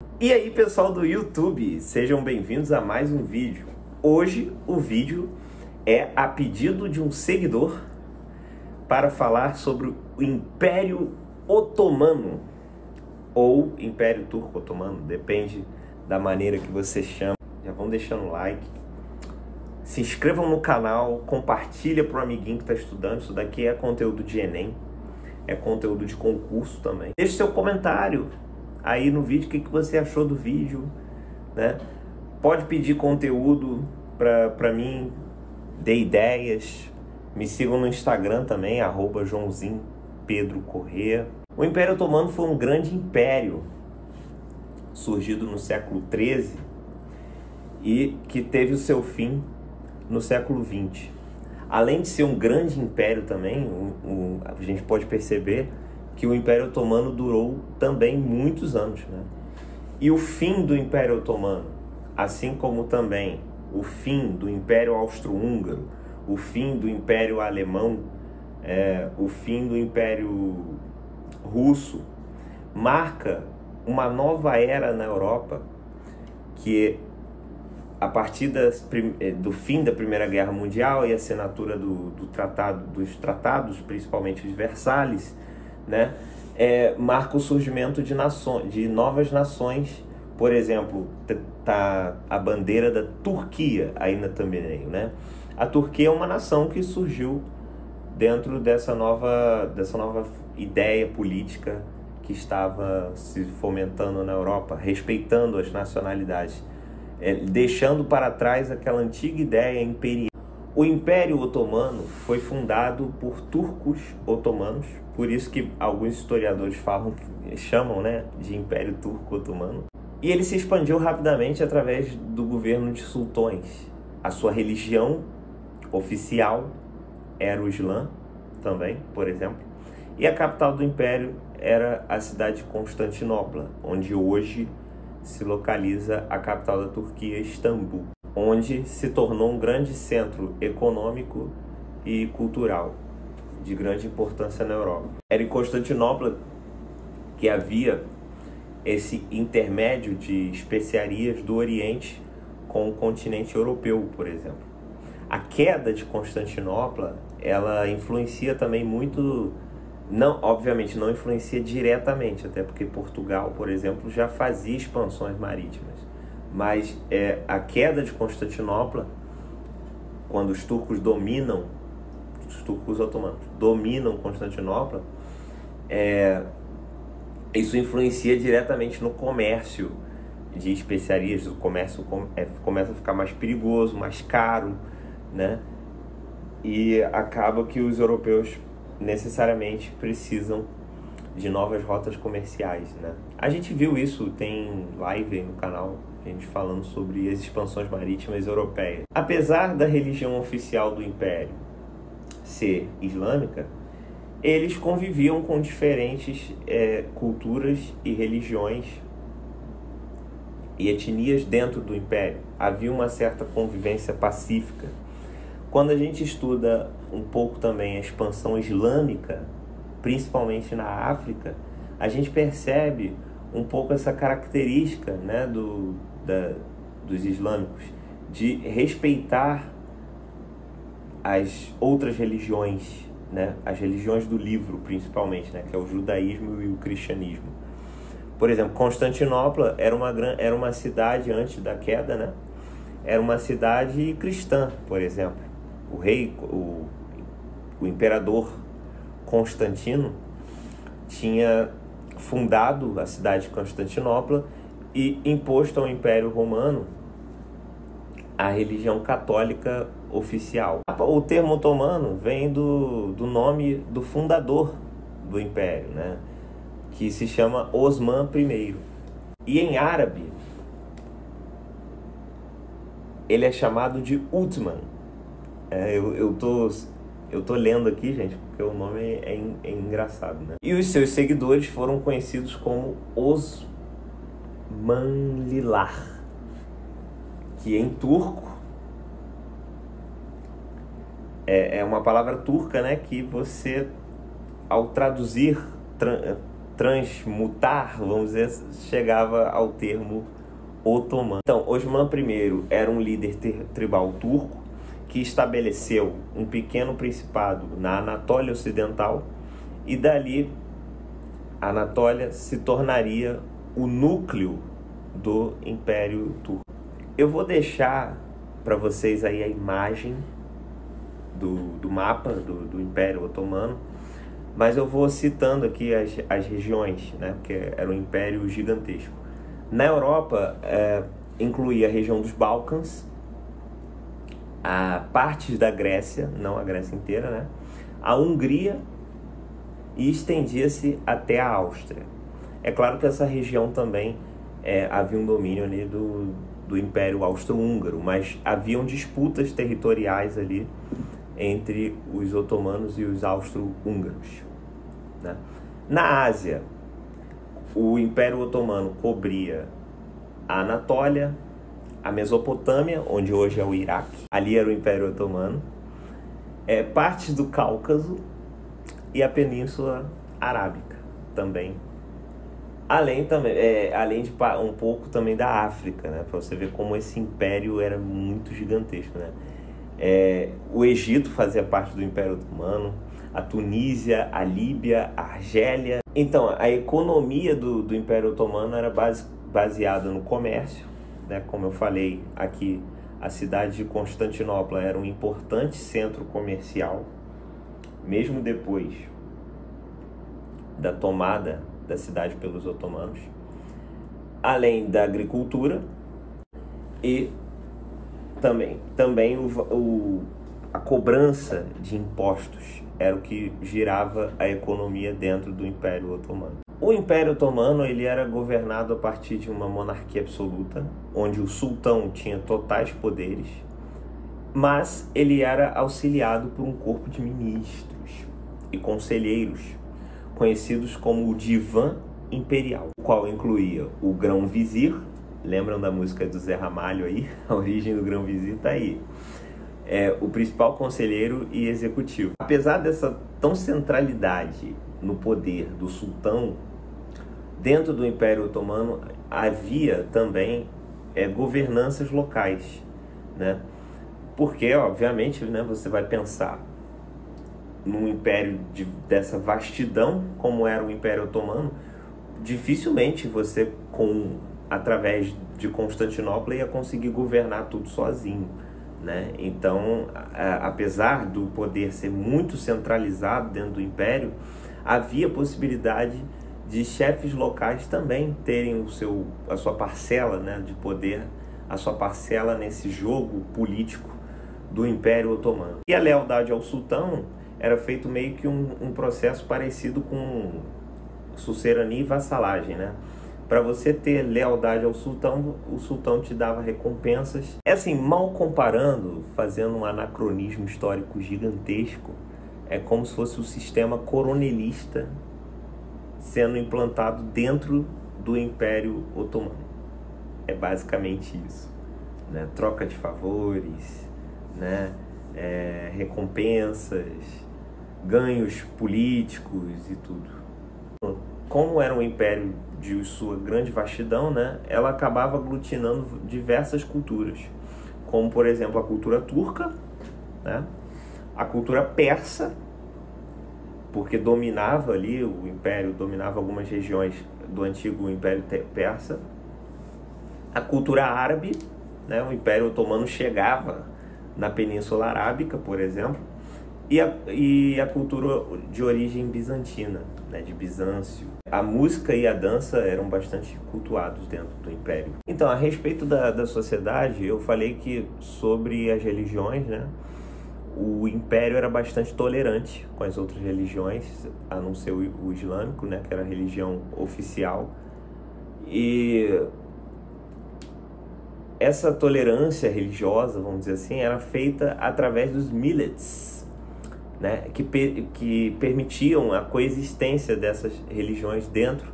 E aí, pessoal do YouTube, sejam bem-vindos a mais um vídeo. Hoje o vídeo é a pedido de um seguidor para falar sobre o Império Otomano ou Império Turco-Otomano, depende da maneira que você chama. Já vão deixando o like, se inscrevam no canal, compartilha para o amiguinho que está estudando. Isso daqui é conteúdo de Enem, é conteúdo de concurso também. Deixe seu comentário aí no vídeo, o que você achou do vídeo, né? Pode pedir conteúdo para mim, dê ideias. Me sigam no Instagram também, @JoãozinhoPedroCorrêa. O Império Otomano foi um grande império, surgido no século XIII e que teve o seu fim no século XX. Além de ser um grande império também, a gente pode perceber que o Império Otomano durou também muitos anos, né? E o fim do Império Otomano, assim como também o fim do Império Austro-Húngaro, o fim do Império Alemão, o fim do Império Russo, marca uma nova era na Europa, que a partir do fim da Primeira Guerra Mundial e a assinatura dos tratados, principalmente de Versalhes, né, marca o surgimento de novas nações. Por exemplo, tá a bandeira da Turquia aí na thumbnail, né? A Turquia é uma nação que surgiu dentro dessa nova ideia política que estava se fomentando na Europa, respeitando as nacionalidades, deixando para trás aquela antiga ideia imperial. O Império Otomano foi fundado por turcos otomanos, por isso que alguns historiadores chamam, né, de Império Turco-Otomano. E ele se expandiu rapidamente através do governo de sultões. A sua religião oficial era o Islã também, por exemplo. E a capital do Império era a cidade de Constantinopla, onde hoje se localiza a capital da Turquia, Istambul, onde se tornou um grande centro econômico e cultural de grande importância na Europa. Era em Constantinopla que havia esse intermédio de especiarias do Oriente com o continente europeu, por exemplo. A queda de Constantinopla, ela influencia também muito, obviamente não influencia diretamente, até porque Portugal, por exemplo, já fazia expansões marítimas. Mas a queda de Constantinopla, quando os turcos otomanos dominam Constantinopla, isso influencia diretamente no comércio de especiarias. O comércio começa a ficar mais perigoso, mais caro, né? E acaba que os europeus necessariamente precisam de novas rotas comerciais, né? A gente viu isso, tem live aí no canal, a gente falando sobre as expansões marítimas europeias. Apesar da religião oficial do Império ser islâmica, eles conviviam com diferentes culturas e religiões e etnias dentro do Império. Havia uma certa convivência pacífica. Quando a gente estuda um pouco também a expansão islâmica, principalmente na África, a gente percebe um pouco essa característica, né, dos islâmicos, de respeitar as outras religiões, né, as religiões do livro principalmente, né, que é o judaísmo e o cristianismo. Por exemplo, Constantinopla era uma cidade antes da queda, né, era uma cidade cristã, por exemplo. O imperador Constantino tinha fundado a cidade de Constantinopla e imposto ao Império Romano a religião católica oficial. O termo otomano vem do nome do fundador do Império, né, que se chama Osman I. E em árabe, ele é chamado de Uthman. Eu tô lendo aqui, gente, porque o nome é engraçado, né? E os seus seguidores foram conhecidos como Osmanlılar, que em turco é uma palavra turca, né, que você, ao traduzir transmutar, vamos dizer, chegava ao termo otomano. Então, Osman I era um líder tribal turco que estabeleceu um pequeno principado na Anatólia Ocidental, e dali a Anatólia se tornaria o núcleo do Império Turco. Eu vou deixar para vocês aí a imagem do mapa do Império Otomano, mas eu vou citando aqui as regiões, né, porque era um império gigantesco. Na Europa, incluía a região dos Balcãs, a partes da Grécia, não a Grécia inteira, né, a Hungria, e estendia-se até a Áustria. É claro que essa região também havia um domínio ali do Império Austro-Húngaro, mas haviam disputas territoriais ali entre os otomanos e os austro-húngaros, né? Na Ásia, o Império Otomano cobria a Anatólia, a Mesopotâmia, onde hoje é o Iraque, ali era o Império Otomano, partes do Cáucaso e a Península Arábica também. Além de um pouco também da África, né? Para você ver como esse império era muito gigantesco, né? O Egito fazia parte do Império Otomano, a Tunísia, a Líbia, a Argélia. Então, a economia do Império Otomano era baseada no comércio, né? Como eu falei aqui, a cidade de Constantinopla era um importante centro comercial, mesmo depois da tomada da cidade pelos otomanos, além da agricultura e também a cobrança de impostos era o que girava a economia dentro do Império Otomano. O Império Otomano ele era governado a partir de uma monarquia absoluta, onde o sultão tinha totais poderes, mas ele era auxiliado por um corpo de ministros e conselheiros, conhecidos como o Divã Imperial, o qual incluía o Grão-Vizir. Lembram da música do Zé Ramalho aí? A origem do Grão-Vizir está aí. O principal conselheiro e executivo. Apesar dessa tão centralidade no poder do sultão, dentro do Império Otomano havia também governanças locais, né? Porque, obviamente, né, você vai pensar num império dessa vastidão, como era o Império Otomano, dificilmente você, através de Constantinopla, ia conseguir governar tudo sozinho, né? Então, apesar do poder ser muito centralizado dentro do Império, havia possibilidade de chefes locais também terem a sua parcela, né, de poder, a sua parcela nesse jogo político do Império Otomano. E a lealdade ao sultão era feito meio que um processo parecido com sucerania e vassalagem, né? Para você ter lealdade ao sultão, o sultão te dava recompensas. Assim, mal comparando, fazendo um anacronismo histórico gigantesco, é como se fosse o sistema coronelista sendo implantado dentro do Império Otomano. É basicamente isso, né? Troca de favores, né? Recompensas, ganhos políticos e tudo. Como era um império de sua grande vastidão, né, ela acabava aglutinando diversas culturas, como, por exemplo, a cultura turca, né, a cultura persa, porque dominava ali, o império dominava algumas regiões do antigo Império Persa, a cultura árabe, né, o Império Otomano chegava na Península Arábica, por exemplo, e a cultura de origem bizantina, né, de Bizâncio. A música e a dança eram bastante cultuados dentro do Império. Então, a respeito da sociedade, eu falei que sobre as religiões, né, o Império era bastante tolerante com as outras religiões, a não ser o islâmico, né, que era a religião oficial. E essa tolerância religiosa, vamos dizer assim, era feita através dos millets, né, que permitiam a coexistência dessas religiões dentro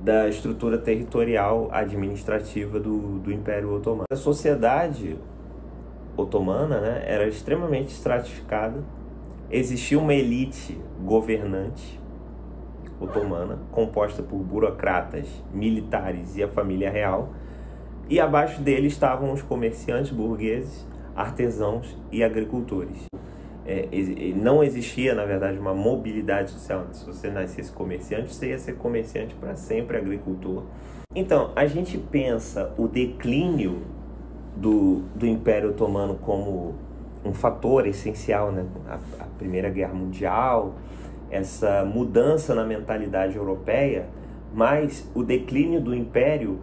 da estrutura territorial administrativa do Império Otomano. A sociedade otomana, né, era extremamente estratificada, existia uma elite governante otomana, composta por burocratas, militares e a família real, e abaixo dele estavam os comerciantes burgueses, artesãos e agricultores. Não existia, na verdade, uma mobilidade social. Se você nascesse comerciante, você ia ser comerciante para sempre, agricultor. Então, a gente pensa o declínio do Império Otomano como um fator essencial, né? A Primeira Guerra Mundial, essa mudança na mentalidade europeia, mas o declínio do Império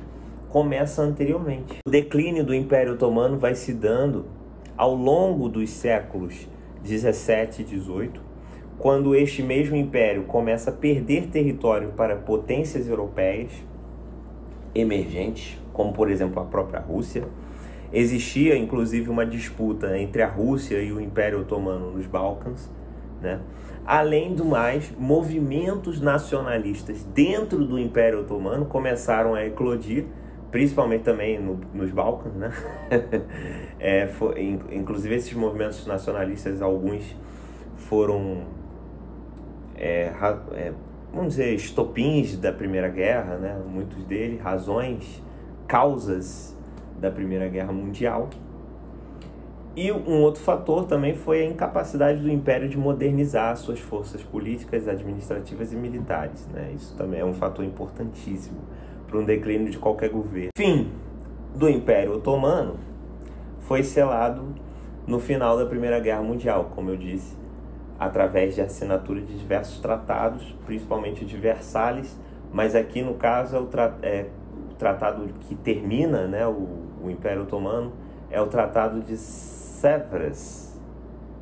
começa anteriormente. O declínio do Império Otomano vai se dando ao longo dos séculos 17 e 18, quando este mesmo império começa a perder território para potências europeias emergentes, como por exemplo a própria Rússia. Existia inclusive uma disputa entre a Rússia e o Império Otomano nos Balcãs, né? Além do mais, movimentos nacionalistas dentro do Império Otomano começaram a eclodir, principalmente também nos Balcãs, né? Inclusive esses movimentos nacionalistas, alguns foram, vamos dizer, estopins da Primeira Guerra, né? Muitos deles, razões, causas da Primeira Guerra Mundial. E um outro fator também foi a incapacidade do Império de modernizar suas forças políticas, administrativas e militares, né? Isso também é um fator importantíssimo para um declínio de qualquer governo. O fim do Império Otomano foi selado no final da Primeira Guerra Mundial, como eu disse, através de assinatura de diversos tratados, principalmente de Versalhes, mas aqui no caso o tratado que termina, né, o Império Otomano, é o Tratado de Sèvres,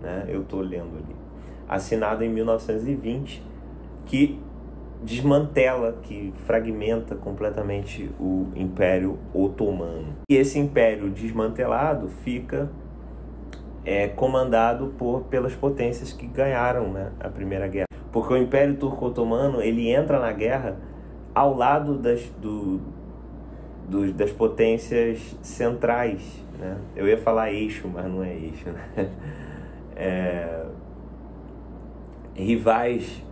né? Eu estou lendo ali, assinado em 1920, que desmantela, que fragmenta completamente o Império Otomano. E esse império desmantelado fica comandado pelas potências que ganharam, né, a Primeira Guerra. Porque o Império Turco-Otomano, ele entra na guerra ao lado das potências centrais, né? Eu ia falar eixo, mas não é eixo, né? Rivais,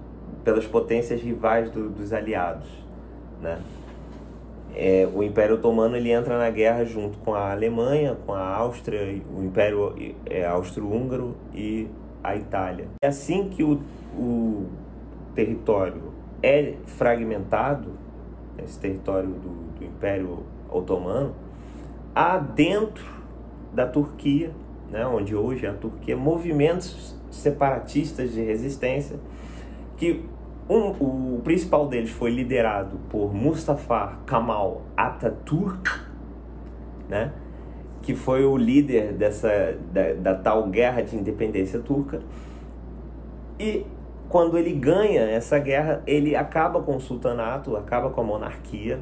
pelas potências rivais dos aliados, né? O Império Otomano, ele entra na guerra junto com a Alemanha, com a Áustria, o Império Austro-Húngaro e a Itália. É assim que o território é fragmentado, esse território do Império Otomano, há dentro da Turquia, né, onde hoje é a Turquia, movimentos separatistas de resistência, que o principal deles foi liderado por Mustafa Kemal Atatürk, né, que foi o líder da tal guerra de independência turca. E quando ele ganha essa guerra, ele acaba com o sultanato, acaba com a monarquia,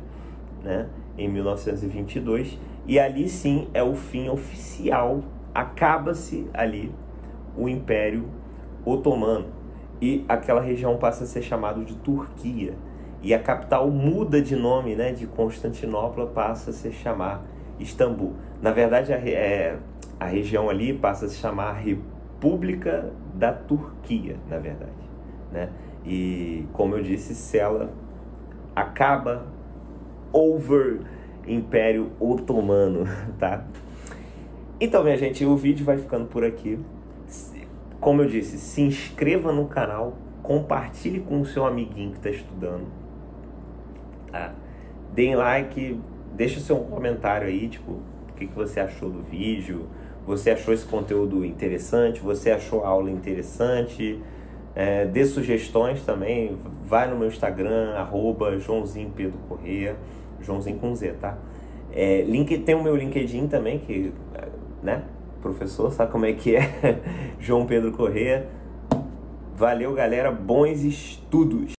né, em 1922, e ali sim é o fim oficial, acaba-se ali o Império Otomano, e aquela região passa a ser chamada de Turquia, e a capital muda de nome, né, de Constantinopla passa a se chamar Istambul. Na verdade, a região ali passa a se chamar República da Turquia, na verdade, né? E, como eu disse, acaba over Império Otomano, tá? Então, minha gente, o vídeo vai ficando por aqui. Como eu disse, se inscreva no canal, compartilhe com o seu amiguinho que está estudando, tá? Deem like, deixa seu comentário aí, tipo, o que você achou do vídeo, você achou esse conteúdo interessante, você achou a aula interessante, dê sugestões também, vai no meu Instagram, @JoãozinhoPedroCorrêa, Joãozinho com Z, tá? Tem o meu LinkedIn também, que, né, professor, sabe como é que é? João Pedro Corrêa. Valeu, galera, bons estudos!